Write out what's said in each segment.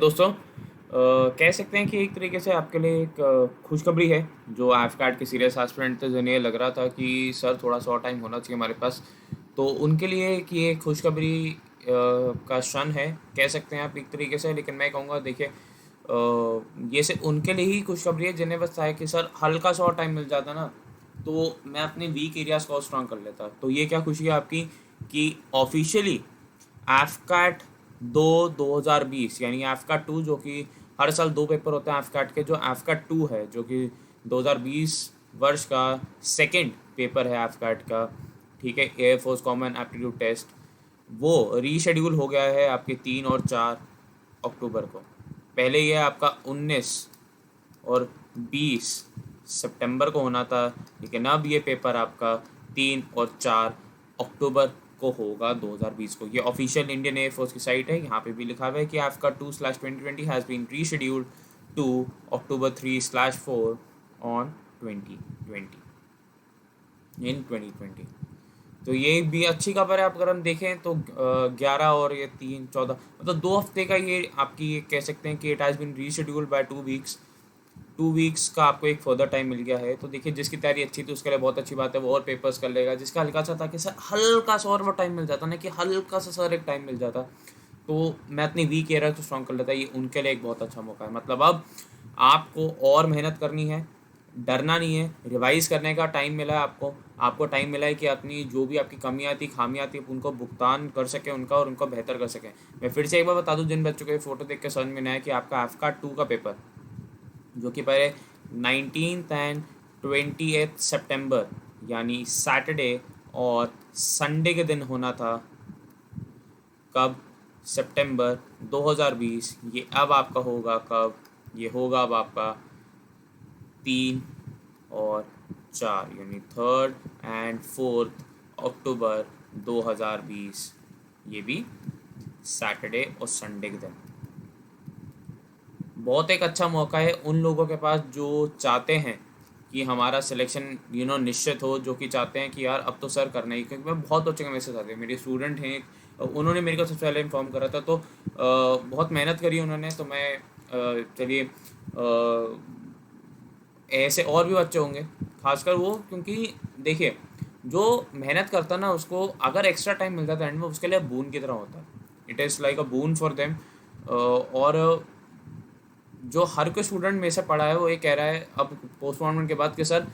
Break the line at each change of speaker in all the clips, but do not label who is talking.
दोस्तों, कह सकते हैं कि एक तरीके से आपके लिए एक खुशखबरी है। जो एफकैट के सीरियस एस्पिरेंट थे जिन्हें लग रहा था कि सर थोड़ा सा और टाइम होना चाहिए हमारे पास, तो उनके लिए कि ये खुशखबरी का क्षण है, कह सकते हैं आप एक तरीके से। लेकिन मैं कहूँगा देखिए, ये सिर्फ उनके लिए ही खुशखबरी है जिन्हें बस था कि सर हल्का सा और टाइम मिल जाता ना, तो मैं अपने वीक एरियाज़ को और स्ट्रॉन्ग कर लेता। तो ये क्या खुशी है आपकी कि ऑफिशियली एफकैट 2020 यानी एफकैट 2, जो कि हर साल 2 पेपर होते हैं एफकैट के, जो एफकैट 2 है जो कि 2020 वर्ष का सेकंड पेपर है एफकैट का, ठीक है, एयरफोर्स कॉमन एप्टीट्यूड टेस्ट, वो रीशेड्यूल हो गया है आपके 3 और 4 अक्टूबर को। पहले ये आपका 19 और 20 सितंबर को होना था, लेकिन अब ये पेपर आपका 3 और 4 अक्टूबर को होगा 2020 को। ये ऑफिशियल इंडियन एयरफोर्स की साइट है, यहाँ पे भी लिखा हुआ है कि एफका 2/2020 has been rescheduled to October 3/4 on 2020। तो ये भी अच्छी खबर है। आप अगर हम देखें तो 11 और ये 3 14, मतलब 2 हफ्ते का ये आपकी, ये कह सकते हैं कि it has been rescheduled by 2 weeks. 2 weeks का आपको एक फर्दर टाइम मिल गया है। तो देखिए, जिसकी तैयारी अच्छी थी उसके लिए बहुत अच्छी बात है, वो और पेपर्स कर लेगा। जिसका हल्का सा था कि सर हल्का सा और वो टाइम मिल जाता ना, कि हल्का सा सर एक टाइम मिल जाता, तो मैं अपनी वीक एरिया को स्ट्रॉन्ग कर लेता। ये उनके लिए एक बहुत अच्छा मौका है। मतलब अब आपको और मेहनत करनी है, डरना नहीं है, रिवाइज करने का टाइम मिला है आपको टाइम मिला है कि अपनी जो भी आपकी कमियाँ थी, खामियाँ थी, उनको भुगतान कर सकें उनका, और उनको बेहतर कर सकें। मैं फिर से एक बार बता दूं, जिन बच्चों को ये फ़ोटो देख के समझ में नहीं आया, कि आपका एफका 2 का पेपर, जो कि पहले 19 और 20 सितंबर यानी सैटरडे और संडे के दिन होना था, कब? सितंबर 2020। ये अब आपका होगा कब? ये होगा अब आपका 3 और 4 यानी 3rd और 4th अक्टूबर 2020, ये भी सैटरडे और संडे के दिन। बहुत एक अच्छा मौका है उन लोगों के पास जो चाहते हैं कि हमारा सिलेक्शन निश्चित हो, जो कि चाहते हैं कि यार अब तो सर करना ही। क्योंकि मैं बहुत बच्चों के मैसेज आते हैं, मेरे स्टूडेंट हैं, उन्होंने मेरे को सबसे पहले इन्फॉर्म करा था, तो बहुत मेहनत करी उन्होंने। तो मैं चलिए, ऐसे और भी बच्चे होंगे, खासकर वो, क्योंकि देखिए, जो मेहनत करता ना उसको अगर एक्स्ट्रा टाइम मिलता है एंड में, उसके लिए बून की तरह होता है। It is like a boon for them. और जो हर कोई स्टूडेंट में से पढ़ा है, वो ये कह रहा है अब पोस्टपोनमेंट के बाद कि सर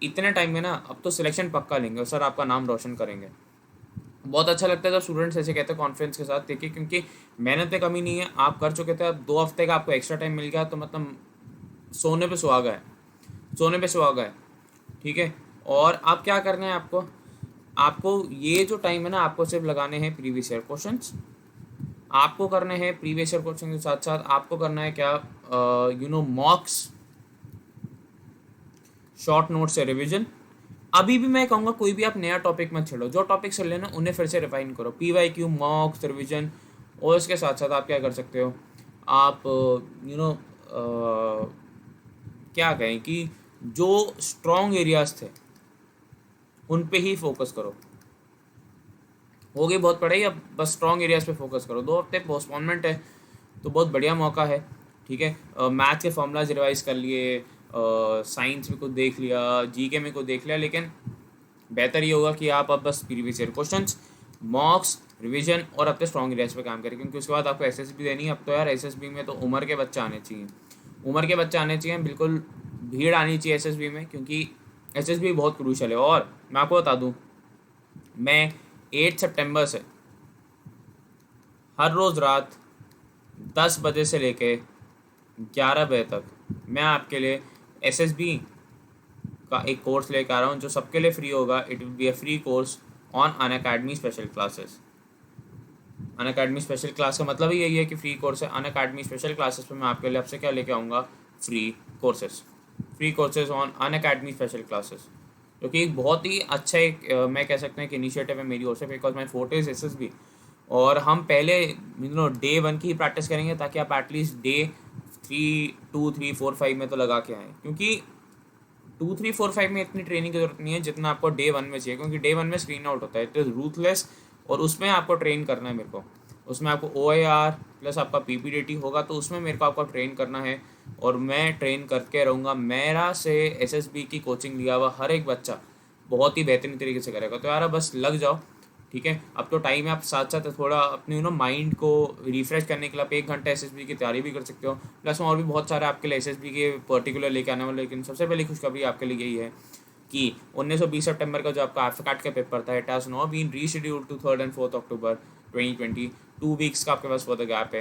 इतने टाइम में ना अब तो सिलेक्शन पक्का लेंगे और सर आपका नाम रोशन करेंगे। बहुत अच्छा लगता है जब स्टूडेंट्स ऐसे कहते हैं कॉन्फिडेंस के साथ। देखिए, क्योंकि मेहनत में कमी नहीं है, आप कर चुके थे, अब 2 हफ्ते का आपको एक्स्ट्रा टाइम मिल गया, तो मतलब सोने पे सुहागा है, सोने पे सुहागा है, ठीक है। और आप क्या करना है, आपको आपको ये जो टाइम है ना, आपको सिर्फ लगाने हैं प्रीवियस ईयर क्वेश्चंस। आपको करने हैं प्रीवियस ईयर क्वेश्चन के साथ साथ आपको करना है क्या, मॉक्स, शॉर्ट नोट से रिवीजन। अभी भी मैं कहूँगा कोई भी आप नया टॉपिक मत छेड़ो, जो टॉपिक से लेना उन्हें फिर से रिफाइन करो, PYQ, मॉक्स, रिवीजन। और इसके साथ साथ आप क्या कर सकते हो, आप क्या कहें कि जो स्ट्रॉन्ग एरियाज थे उन पे ही फोकस करो। हो गई बहुत पढ़ाई, अब बस स्ट्रॉन्ग एरियाज पे फोकस करो। 2 हफ्ते पोस्टपोनमेंट है, तो बहुत बढ़िया मौका है, ठीक है। मैथ के फॉर्मूलाज रिवाइज कर लिए, साइंस में कुछ देख लिया, GK में कुछ देख लिया, लेकिन बेहतर ये होगा कि आप अब बस प्रीवियस ईयर क्वेश्चंस, मॉक्स, रिवीजन और अपने स्ट्रॉन्ग एरियाज पे काम करें। क्योंकि उसके बाद आपको SSB देनी है। अब तो यार SSB में तो उम्र के बच्चे आने चाहिए, उम्र के बच्चे आने चाहिए, बिल्कुल भीड़ आनी चाहिए SSB में, क्योंकि SSB बहुत क्रूशल है। और मैं आपको बता दूँ, मैं 8 सितंबर से हर रोज़ रात 10 बजे से लेके 11 बजे तक मैं आपके लिए SSB का एक कोर्स लेकर आ रहा हूँ, जो सबके लिए फ्री होगा। It will be a free course on Unacademy special classes. Unacademy special class का मतलब ही यही है कि फ्री कोर्स है। अनअकैडमी स्पेशल क्लासेस पे मैं आपके लिए आपसे क्या लेके आऊँगा, free courses on Unacademy special classes, जो कि एक बहुत ही अच्छा एक मैं कह सकते हैं कि इनिशिएटिव है मेरी ओर से, because my forte is SSB। और हम पहले डे 1 की ही प्रैक्टिस करेंगे, ताकि आप एटलीस्ट डे 3, 2, 3, 4, 5 में तो लगा के आएँ। क्योंकि 2, 3, 4, 5 में इतनी ट्रेनिंग की जरूरत नहीं है जितना आपको डे 1 में चाहिए, क्योंकि डे 1 में स्क्रीन आउट होता है, इट इज़ रूथलेस, और उसमें आपको ट्रेन करना है मेरे को। उसमें आपको OIR प्लस आपका PPDT होगा, तो उसमें मेरे को आपको ट्रेन करना है और मैं ट्रेन करके रहूँगा। मेरा से SSB की कोचिंग लिया हुआ हर एक बच्चा बहुत ही बेहतरीन तरीके से करेगा। तो यार बस लग जाओ, ठीक है। अब तो टाइम है, आप साथ साथ थोड़ा अपने माइंड को रिफ्रेश करने के लिए आप 1 घंटा SSB की तैयारी भी कर सकते हो। प्लस में और भी बहुत सारे आपके लिए SSB के पर्टिकुलर लेके आने वाले। लेकिन सबसे पहली खुशखबरी आपके लिए यही है कि 19-20 सितंबर का जो आपका AFCAT का पेपर था, it has now been rescheduled to 3rd and 4th October 2020। 2 weeks का आपके पास फर्दर गैप है।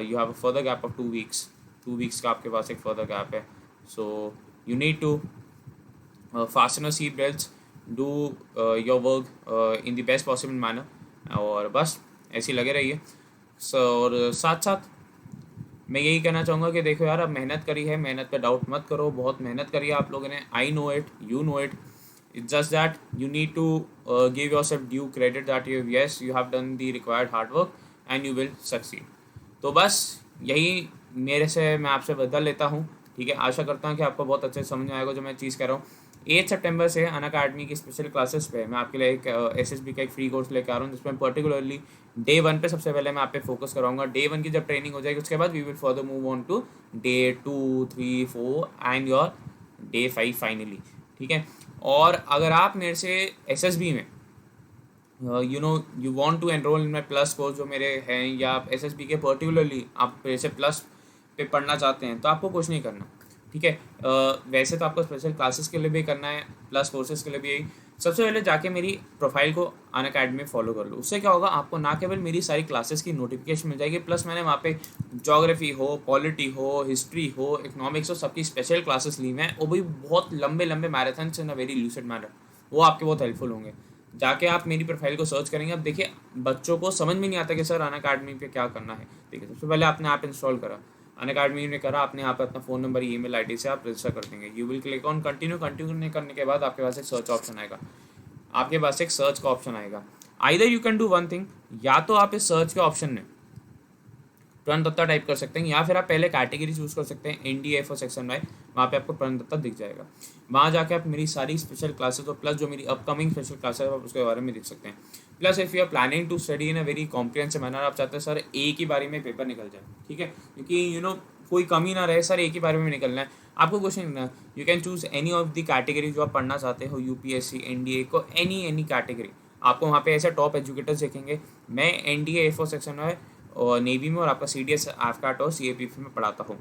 You have a further gap of 2 weeks. 2 weeks का आपके पास एक फर्दर गैप है। So you need to fasten your seat belts, do your work in the best possible manner, और बस ऐसे ही लगे रहिए। और साथ साथ मैं यही कहना चाहूँगा कि देखो यार, अब मेहनत करी है, मेहनत पे डाउट मत करो, बहुत मेहनत करी है आप लोगों ने। I know it, you know it, it's just that you need to give yourself due credit that you have done the required hard work and you will succeed. तो बस यही मेरे से मैं आपसे बदल लेता हूँ, ठीक है। आशा करता हूँ कि आपको बहुत अच्छे से समझ में आएगा जो मैं चीज़ कह रहा हूँ। 8 सितंबर से अनअकैडमी की स्पेशल क्लासेस पे मैं आपके लिए एक SSB का एक फ्री कोर्स लेकर आ रहा हूँ, जिसमें पर्टिकुलरली Day 1 पे सबसे पहले मैं आप पे फोकस कराऊंगा। Day 1 की जब ट्रेनिंग हो जाएगी, उसके बाद we will further move on to Day 2, 3, 4 and your Day 5 finally, ठीक है। और अगर आप मेरे से SSB में you want to enrol in my plus course जो मेरे हैं, या आप SSB के पर्टिकुलरली आप जैसे प्लस पे पढ़ना चाहते हैं, तो आपको कुछ नहीं करना, ठीक है। वैसे तो आपको स्पेशल क्लासेस के लिए भी करना है, प्लस कोर्सेज के लिए भी यही। सबसे पहले जाके मेरी प्रोफाइल को अनअकैडमी में फॉलो कर लो। उससे क्या होगा, आपको ना केवल मेरी सारी क्लासेस की नोटिफिकेशन मिल जाएगी, प्लस मैंने वहाँ पे ज्योग्राफी हो, पॉलिटी हो, हिस्ट्री हो, इकोनॉमिक्स हो, सबकी स्पेशल क्लासेस ली हैं, वो भी बहुत लंबे लंबे marathon in a very lucid manner. वो आपके बहुत हेल्पफुल होंगे। जाके आप मेरी प्रोफाइल को सर्च करेंगे। अब देखिए, बच्चों को समझ में नहीं आता कि सर अनअकैडमी पे क्या करना है। देखिए, सबसे पहले आपने ऐप इंस्टॉल करा, अनअकैडमी ने करा, आपने यहाँ पे अपना फ़ोन नंबर, ईमेल आईडी से आप रजिस्टर कर देंगे। You will click on continue. Continue करने के बाद आपके पास एक सर्च ऑप्शन आएगा, आपके पास एक सर्च का ऑप्शन आएगा। Either you can do one thing, या तो आप इस सर्च के ऑप्शन में प्रण दत्ता टाइप कर सकते हैं, या फिर आप पहले कैटेगरी चूज कर सकते हैं NDA for सेक्शन वाई। वहाँ पे आपको प्रण दत्ता दिख जाएगा। वहाँ जाके आप मेरी सारी स्पेशल क्लासेस और प्लस जो मेरी अपकमिंग स्पेशल क्लासेस है आप उसके बारे में देख सकते हैं। Plus if you are planning to study in a very comprehensive manner, आप चाहते हैं सर एक ही बारी में पेपर निकल जाए, ठीक है, क्योंकि कोई कमी ना रहे, सर एक ही बारे में निकलना है, आपको कुछ नहीं करना। You can choose any of the category जो आप पढ़ना चाहते हो, UPSC NDA को, एनी कैटेगरी। आपको वहाँ पे ऐसे टॉप एजुकेटर्स देखेंगे। मैं NDA A4 सेक्शन है और नेवी में, और आपका CDS AFCAT और CAPF में पढ़ाता हूँ,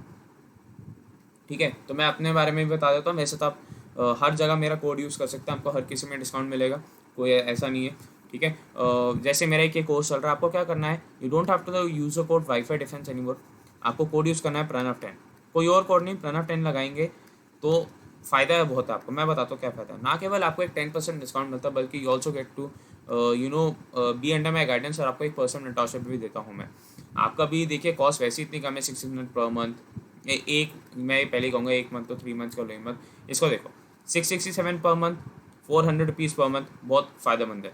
ठीक है। तो मैं अपने बारे में भी बता देता हूँ। वैसे तो आप हर जगह मेरा कोड यूज़ कर सकते हैं, आपको हर किसी में डिस्काउंट मिलेगा, कोई ऐसा नहीं है, ठीक है। जैसे मेरा एक ये कोर्स चल रहा है, आपको क्या करना है, you don't have to use a code wifi defence anymore. आपको कोड यूज़ करना है प्रणव 10, कोई और कोड नहीं, प्रणव 10 लगाएंगे तो फ़ायदा है बहुत आपको। मैं बताता हूँ क्या फ़ायदा है। ना केवल आपको एक 10% डिस्काउंट मिलता है, बल्कि you also get to be under my guidance, और आपको एक पर्सनल मेंटरशिप भी देता हूँ मैं। आपका भी देखिए कॉस्ट वैसे इतनी कम है, 600 पर मंथ। एक मैं पहले कहूँगा 1 मंथ तो 3 मंथ्स का लो मंथ। इसको देखो, 667 per month, 400 rupees per month, बहुत फ़ायदेमंद है।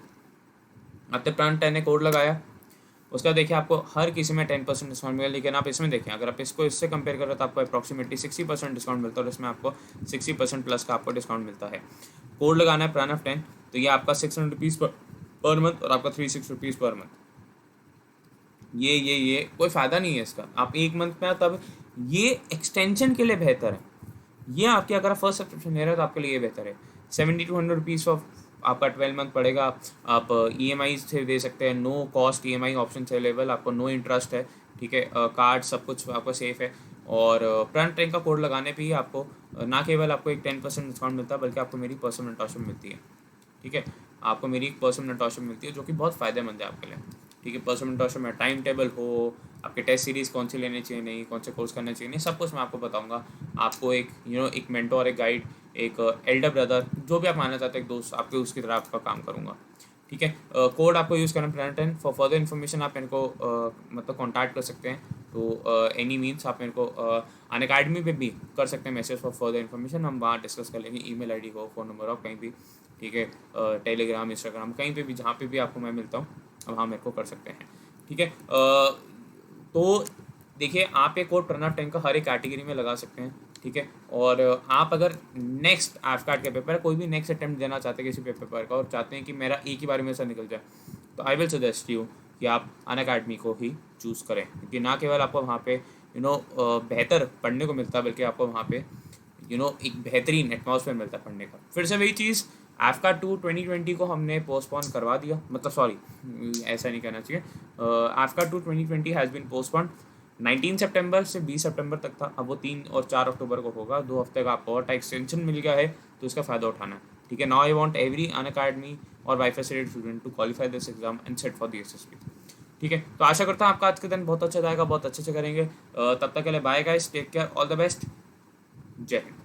आपने प्रण 10 ने कोड लगाया, उसका देखिए आपको हर किसी में 10% डिस्काउंट मिलेगा। लेकिन आप इसमें देखें, अगर आप इसको इससे कंपेयर करें तो आपको अप्रॉक्सीमेटली 60% डिस्काउंट मिलता है, और इसमें आपको 60% प्लस का आपको डिस्काउंट मिलता है। कोड लगाना है प्रणव 10, तो ये आपका 600 रुपीज़ पर मंथ, और आपका 36 रुपीज़ पर मंथ। ये कोई फ़ायदा नहीं है इसका। आप 1 मंथ में, तब ये एक्सटेंशन के लिए बेहतर है। ये आपके, अगर आप फर्स्ट सब्सक्रिप्शन ले रहे हो तो आपके लिए ये बेहतर है। 70 to 100 रुपीज़ ऑफ आपका 12 मंथ पड़ेगा। आप EMI से दे सकते हैं, no cost EMI option available, आपको नो इंटरेस्ट है, ठीक है। कार्ड सब कुछ आपका सेफ है। और प्रण 10 का कोड लगाने पे ही आपको ना केवल आपको एक 10% डिस्काउंट मिलता है, बल्कि आपको मेरी पर्सनल मेंटरशिप मिलती है, ठीक है। आपको मेरी एक पर्सनल मेंटरशिप मिलती है जो कि बहुत फ़ायदेमंद है आपके लिए, ठीक है। पर्सनल मेंटरशिप में टाइम टेबल हो, आपके टेस्ट सीरीज़ कौन सी लेनी चाहिए, नहीं कौन से कोर्स करने चाहिए, नहीं, सब कुछ मैं आपको बताऊंगा। आपको एक एक मेंटोर, एक गाइड, एक एल्डर ब्रदर, जो भी आप मानना चाहते हैं, एक दोस्त, आपके उसकी तरह आपका काम करूँगा, ठीक है। कोड आपको यूज़ करना प्रण 10। फॉर फर्दर इन्फॉर्मेशन आप मेरे को मतलब कॉन्टैक्ट कर सकते हैं। तो एनी मीन्स आप मेरे को अनअकैडमी पे भी कर सकते हैं मैसेज फॉर फर्दर इन्फॉर्मेशन। हम वहाँ डिस्कस कर लेंगे, ईमेल आईडी हो, फ़ोन नंबर हो, कहीं भी, ठीक है। टेलीग्राम, इंस्टाग्राम, कहीं पे भी, जहाँ पे भी आपको मैं मिलता हूँ, वहाँ मेरे को कर सकते हैं, ठीक है। तो देखिए, आप एक कोड प्रणव 10 का हर एक कैटेगरी में लगा सकते हैं, ठीक है। और आप अगर नेक्स्ट AFCAT के पेपर, कोई भी नेक्स्ट अटेम्प्ट देना चाहते हैं किसी पेपर का, और चाहते हैं कि मेरा एक ही बार में ऐसा निकल जाए, तो आई विल सजेस्ट यू कि आप अनअकैडमी को ही चूज़ करें, क्योंकि ना केवल आपको वहाँ पे बेहतर पढ़ने को मिलता है, बल्कि आपको वहाँ पे एक बेहतरीन एटमॉस्फेयर मिलता है पढ़ने का। फिर से वही चीज़, एफका 2 2020 को हमने पोस्टपोन करवा दिया, मतलब सॉरी, ऐसा नहीं कहना चाहिए। एफका 2 2020 हैज़ बीन पोस्टपोन 19 सितंबर से 20 सितंबर तक था, अब वो 3 और 4 अक्टूबर को होगा। 2 हफ्ते का आपको और एक्सटेंशन मिल गया है, तो इसका फ़ायदा उठाना है, ठीक है। Now I want every Unacademy और wifi seated student to qualify this exam and set for the SSB, ठीक है। तो आशा करता हूँ आपका आज के दिन बहुत अच्छा जाएगा, बहुत अच्छे से करेंगे। तब तक के लिए bye guys, take care, all the best, जय हिंद।